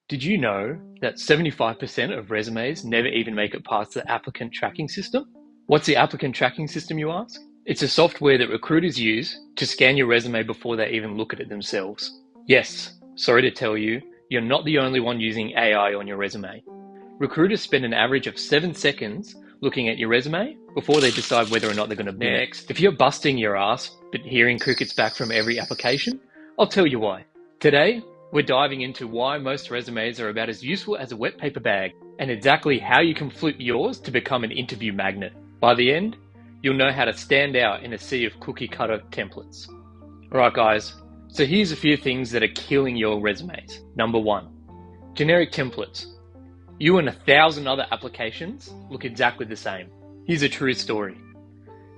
Did you know that 75% of resumes never even make it past the applicant tracking system? What's the applicant tracking system, you ask? It's a software that recruiters use to scan your resume before they even look at it themselves. Yes, sorry to tell you, you're not the only one using AI on your resume. Recruiters spend an average of 7 seconds looking at your resume before they decide whether or not they're going to bid. Next, if you're busting your ass but hearing crickets back from every application, I'll tell you why. Today, we're diving into why most resumes are about as useful as a wet paper bag and exactly how you can flip yours to become an interview magnet. By the end, you'll know how to stand out in a sea of cookie cutter templates. Alright guys, so here's a few things that are killing your resumes. Number 1, generic templates. You and 1,000 other applications look exactly the same. Here's a true story.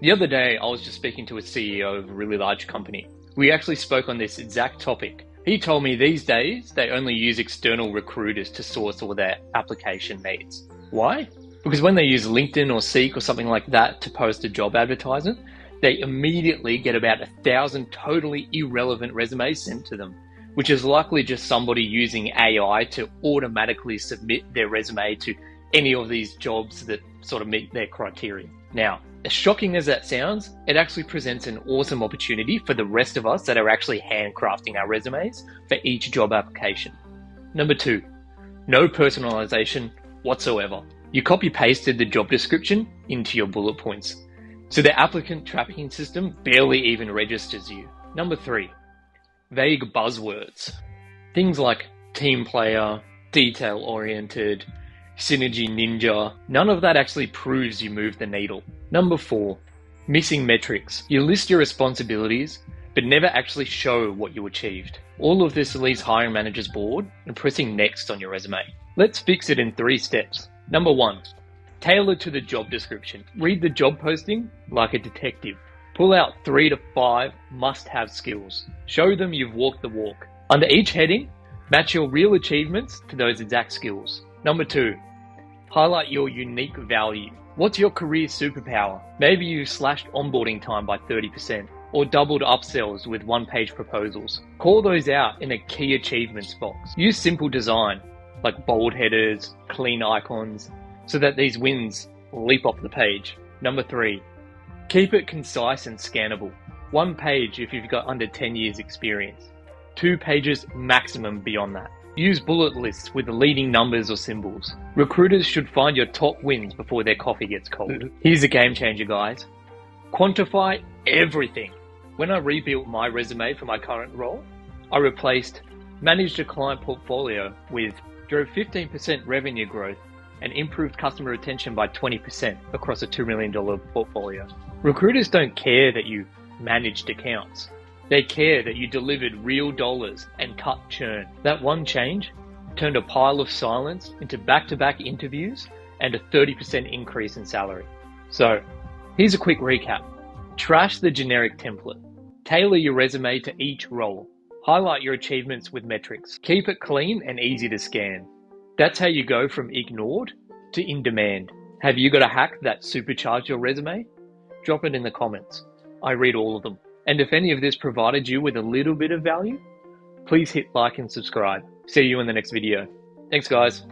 The other day, I was just speaking to a CEO of a really large company. We actually spoke on this exact topic. He told me these days, they only use external recruiters to source all their application needs. Why? Because when they use LinkedIn or Seek or something like that to post a job advertisement, they immediately get about 1,000 totally irrelevant resumes sent to them, which is likely just somebody using AI to automatically submit their resume to any of these jobs that sort of meet their criteria. Now, as shocking as that sounds, it actually presents an awesome opportunity for the rest of us that are actually handcrafting our resumes for each job application. Number 2, no personalization whatsoever. You copy pasted the job description into your bullet points, so the applicant tracking system barely even registers you. Number 3, vague buzzwords. Things like team player, detail oriented, synergy ninja, none of that actually proves you move the needle. Number 4, missing metrics. You list your responsibilities, but never actually show what you achieved. All of this leaves hiring managers bored and pressing next on your resume. Let's fix it in 3 steps. Number 1, tailor to the job description. Read the job posting like a detective. Pull out 3 to 5 must-have skills. Show them you've walked the walk. Under each heading, match your real achievements to those exact skills. Number 2, highlight your unique value. What's your career superpower? Maybe you slashed onboarding time by 30% or doubled upsells with one-page proposals. Call those out in a key achievements box. Use simple design like bold headers, clean icons, so that these wins leap off the page. Number 3, keep it concise and scannable. 1 page if you've got under 10 years experience. 2 pages maximum beyond that. Use bullet lists with leading numbers or symbols. Recruiters should find your top wins before their coffee gets cold. Here's a game changer, guys. Quantify everything. When I rebuilt my resume for my current role, I replaced managed a client portfolio with drove 15% revenue growth and improved customer retention by 20% across a $2 million portfolio. Recruiters don't care that you managed accounts. They care that you delivered real dollars and cut churn. That one change turned a pile of silence into back-to-back interviews and a 30% increase in salary. So, here's a quick recap. Trash the generic template. Tailor your resume to each role. Highlight your achievements with metrics. Keep it clean and easy to scan. That's how you go from ignored to in demand. Have you got a hack that supercharged your resume? Drop it in the comments. I read all of them. And if any of this provided you with a little bit of value, please hit like and subscribe. See you in the next video. Thanks guys.